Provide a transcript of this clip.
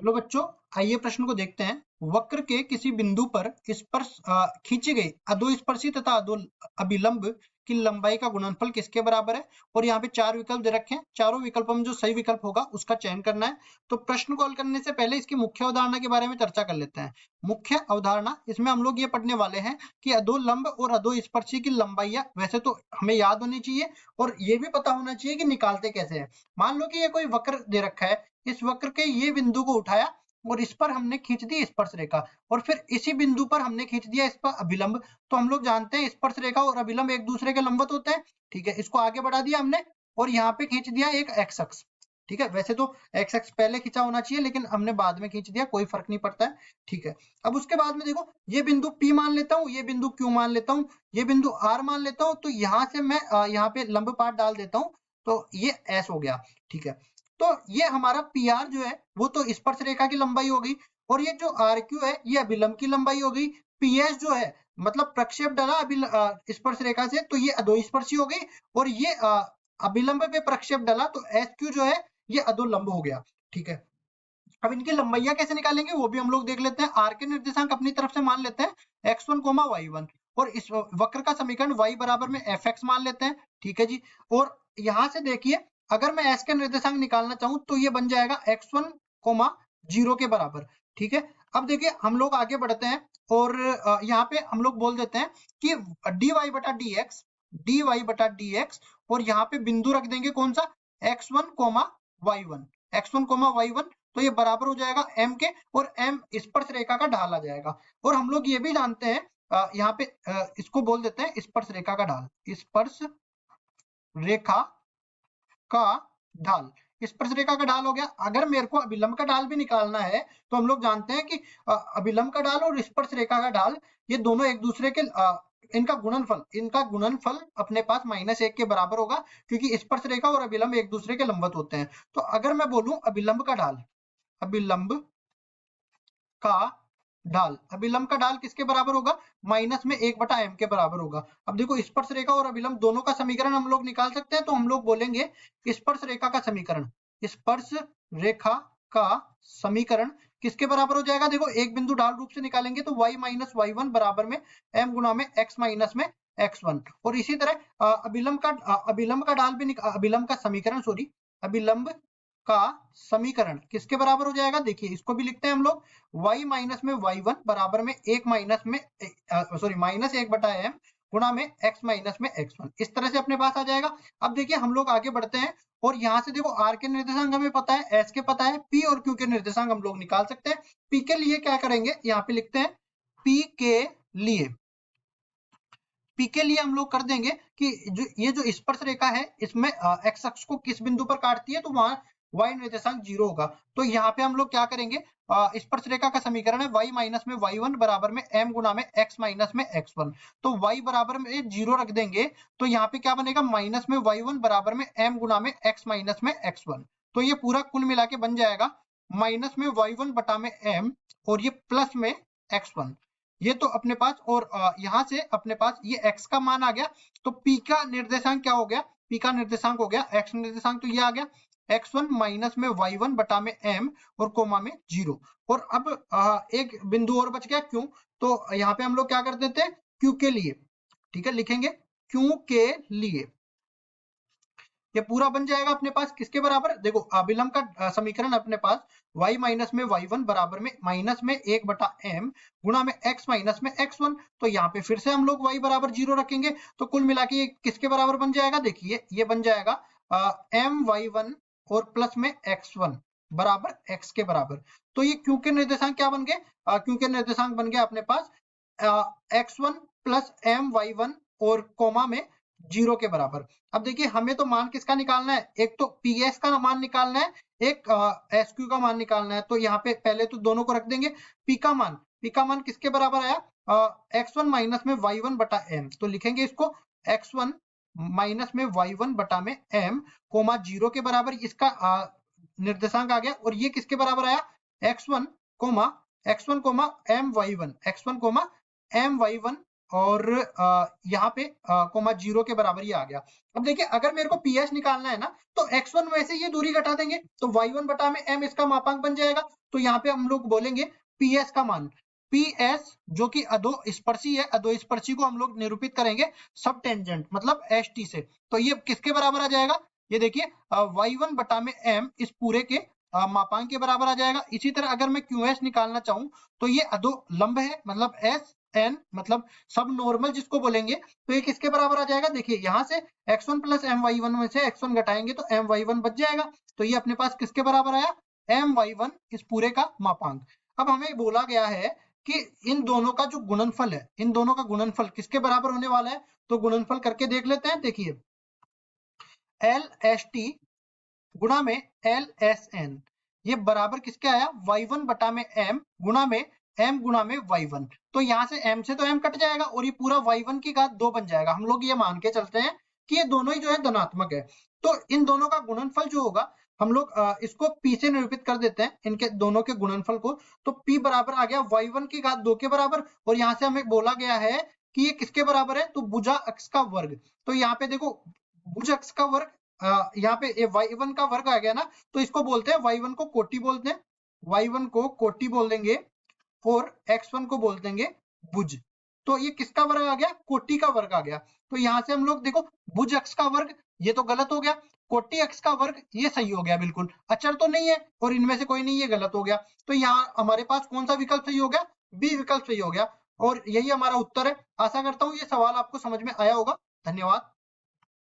चलो बच्चों, आइए प्रश्न को देखते हैं। वक्र के किसी बिंदु पर स्पर्श खींची गई अधोस्पर्शी तथा अभिलंब की लंबाई का गुणनफल किसके बराबर है। और यहाँ पे 4 विकल्प दे रखे हैं, चारों विकल्पों में जो सही विकल्प होगा उसका चयन करना है। तो प्रश्न को हल करने से पहले इसकी मुख्य अवधारणा के बारे में चर्चा कर लेते हैं। मुख्य अवधारणा इसमें हम लोग ये पढ़ने वाले हैं कि अधोलंब और अधोस्पर्शी की लंबाइयां वैसे तो हमें याद होनी चाहिए और ये भी पता होना चाहिए कि निकालते कैसे हैं। मान लो कि ये कोई वक्र दे रखा है, इस वक्र के ये बिंदु को उठाया और इस पर हमने खींच दी स्पर्श रेखा, और फिर इसी बिंदु पर हमने खींच दिया इस पर अभिलंब। तो हम लोग जानते हैं स्पर्श रेखा और अभिलंब एक दूसरे के लंबवत होते हैं। ठीक है, इसको आगे बढ़ा दिया हमने और यहाँ पे खींच दिया एक एक्स अक्ष। ठीक है, वैसे तो एक्स अक्ष पहले खींचा होना चाहिए लेकिन हमने बाद में खींच दिया, कोई फर्क नहीं पड़ता है। ठीक है, अब उसके बाद में देखो, ये बिंदु P मान लेता हूँ, ये बिंदु Q मान लेता हूँ, ये बिंदु R मान लेता हूँ। तो यहाँ से मैं यहाँ पे लंब पात डाल देता हूँ, तो ये S हो गया। ठीक है, तो ये हमारा PR जो है वो तो स्पर्श रेखा की लंबाई हो गई, और ये जो RQ है ये अभिलंब की लंबाई हो गई। PS जो है मतलब प्रक्षेप डाला स्पर्श रेखा से, तो ये अधोस्पर्शी हो गई, और ये अभिलंब पे प्रक्षेप डाला तो SQ जो है ये अधोलंब हो गया। ठीक है, अब इनकी लंबाइयां कैसे निकालेंगे वो भी हम लोग देख लेते हैं। आर के निर्देशांक अपनी तरफ से मान लेते हैं x1, y1, और इस वक्र का समीकरण y बराबर में fx मान लेते हैं। ठीक है जी, और यहां से देखिए, अगर मैं s के निर्देशांक निकालना चाहूं तो ये बन जाएगा x1, 0 के बराबर। ठीक है, अब देखिए हम लोग आगे बढ़ते हैं और यहाँ पे हम लोग बोल देते हैं कि dy बटा dx, और यहाँ पे बिंदु रख देंगे कौन सा, x1, y1, तो ये बराबर हो जाएगा m के, और m स्पर्श रेखा का ढाल आ जाएगा। और हम लोग ये भी जानते हैं यहाँ पे इसको बोल देते हैं स्पर्श रेखा का ढाल, स्पर्श रेखा का ढाल, स्पर्श रेखा का ढाल हो गया। अगर मेरे को अभिलंब का ढाल भी निकालना है तो हम लोग जानते हैं कि अभिलंब का ढाल और स्पर्श रेखा का ढाल ये दोनों एक दूसरे के इनका गुणनफल अपने पास -1 के बराबर होगा, क्योंकि स्पर्श रेखा और अभिलंब एक दूसरे के लंबवत होते हैं। तो अगर मैं बोलूं अभिलंब का ढाल, अभिलंब का ढाल किसके बराबर होगा, -1/m के बराबर होगा। अब देखो स्पर्श रेखा और अभिलंब दोनों का समीकरण हम लोग निकाल सकते हैं, तो हम लोग बोलेंगे स्पर्श रेखा का समीकरण, स्पर्श रेखा का समीकरण किसके बराबर हो जाएगा। देखो एक बिंदु ढाल रूप से निकालेंगे तो y - y1 बराबर में m गुणा में x माइनस में x1, और इसी तरह अभिलंब का ढाल भी अभिलंब का समीकरण अभिलंब का समीकरण किसके बराबर हो जाएगा। देखिए इसको भी लिखते हैं हम लोग, y माइनस में y1 बराबर में -1/m गुणा में x माइनस में x1, इस तरह से अपने पास आ जाएगा। अब देखिए हम लोग आगे बढ़ते हैं और यहाँ से देखो r के निर्देशांक हमें पता है, s के पता है, p और q के निर्देशांक हम लोग निकाल सकते हैं। p के लिए क्या करेंगे, यहाँ पे लिखते हैं p के लिए हम लोग कर देंगे कि ये जो स्पर्श रेखा है इसमें x अक्ष को किस बिंदु पर काटती है, तो वहां y निर्देशांक 0 होगा। तो यहाँ पे हम लोग क्या करेंगे, स्पर्श रेखा का समीकरण है y माइनस में y1 बराबर में m गुणा में x माइनस में x1, तो y बराबर में 0 रख देंगे, तो यहाँ पे क्या बनेगा, माइनस में y1 बराबर में m गुणा में x माइनस में x1। तो ये पूरा कुल मिला के बन जाएगा माइनस में y1 बटा में m और ये प्लस में x1। ये तो अपने पास, और यहाँ से अपने पास ये x का मान आ गया, तो p का निर्देशांक क्या हो गया, p का निर्देशांक हो गया x निर्देशांक, तो ये आ गया x1 माइनस में y1 बटा में m और कोमा में 0। और अब एक बिंदु और बच गया q, तो यहाँ पे हम लोग क्या कर देते हैं, q के लिए, ठीक है, लिखेंगे q के लिए, ये पूरा बन जाएगा अपने पास किसके बराबर, देखो अभिलंब का समीकरण अपने पास y माइनस में y1 बराबर में -1/m गुणा में x माइनस में x1। तो यहाँ पे फिर से हम लोग y बराबर 0 रखेंगे, तो कुल मिला के ये किसके बराबर बन जाएगा, देखिए ये बन जाएगा my1 और प्लस में x1 बराबर x के बराबर। तो ये q के निर्देशांक क्या बन गए, q के निर्देशांक बन गया अपने पास x1 प्लस my1 और कोमा में 0 के बराबर। अब देखिए हमें तो मान किसका निकालना है, एक तो PS का मान निकालना है, एक SQ का मान निकालना है। तो यहाँ पे पहले तो दोनों को रख देंगे, P का मान किसके बराबर आया, x1 माइनस में y1 बटा m, तो लिखेंगे इसको x1 माइनस में y1 बटा में m कोमा 0 के बराबर, इसका निर्देशांक आ गया। और ये किसके बराबर आया, x1 कोमा my1 और यहाँ पे कोमा 0 के बराबर ही आ गया। अब देखिए अगर मेरे को PS निकालना है ना, तो x1 में से ये दूरी घटा देंगे, तो y1 बटा में m इसका मापांक बन जाएगा। तो यहाँ पे हम लोग बोलेंगे PS का मान, PS जो कि अधोस्पर्शी है, अधोस्पर्शी को हम लोग निरूपित करेंगे सब टेंजेंट मतलब ST से। तो ये किसके बराबर आ जाएगा, ये देखिए y1 बटा में m इस पूरे के मापांक के बराबर आ जाएगा। इसी तरह अगर मैं QS निकालना चाहूं तो ये अधोलंब है, मतलब SN मतलब सब नॉर्मल जिसको बोलेंगे, तो ये किसके बराबर आ जाएगा, देखिए यहाँ से x1 प्लस my1 में से x1 घटाएंगे तो my1 बच जाएगा। तो ये अपने पास किसके बराबर आया, my1 इस पूरे का मापांक। अब हमें बोला गया है कि इन दोनों का जो गुणनफल है, इन दोनों का गुणनफल किसके बराबर होने वाला है, तो गुणनफल करके देख लेते हैं। देखिए LST गुणा में LSN ये बराबर किसके आया, y1 बटा में m गुणा में m गुणा में y1। तो यहाँ से m से तो m कट जाएगा और ये पूरा y1 की घात 2 बन जाएगा। हम लोग ये मान के चलते हैं कि ये दोनों ही जो है धनात्मक है। तो इन दोनों का गुणनफल जो होगा हम लोग इसको p से निरूपित कर देते हैं, इनके दोनों के गुणनफल को। तो p बराबर आ गया y1 की घात 2 के बराबर, और यहाँ से हमें बोला गया है कि ये किसके बराबर है, तो भुजा अक्ष का वर्ग। तो यहाँ पे देखो भुज अक्ष का वर्ग, यहाँ पे ये y1 का वर्ग आ गया ना, तो इसको बोलते हैं y1 को कोटि बोलते हैं, y1 को कोटि बोल देंगे और x1 को बोल देंगे भुज। तो ये किसका वर्ग आ गया, कोटि का वर्ग आ गया। तो यहाँ से हम लोग देखो भुज अक्ष का वर्ग ये तो गलत हो गया, कोटि अक्ष का वर्ग ये सही हो गया, बिल्कुल अचर तो नहीं है और इनमें से कोई नहीं, ये गलत हो गया। तो यहाँ हमारे पास कौन सा विकल्प सही हो गया, बी विकल्प सही हो गया, और यही हमारा उत्तर है। आशा करता हूँ ये सवाल आपको समझ में आया होगा। धन्यवाद।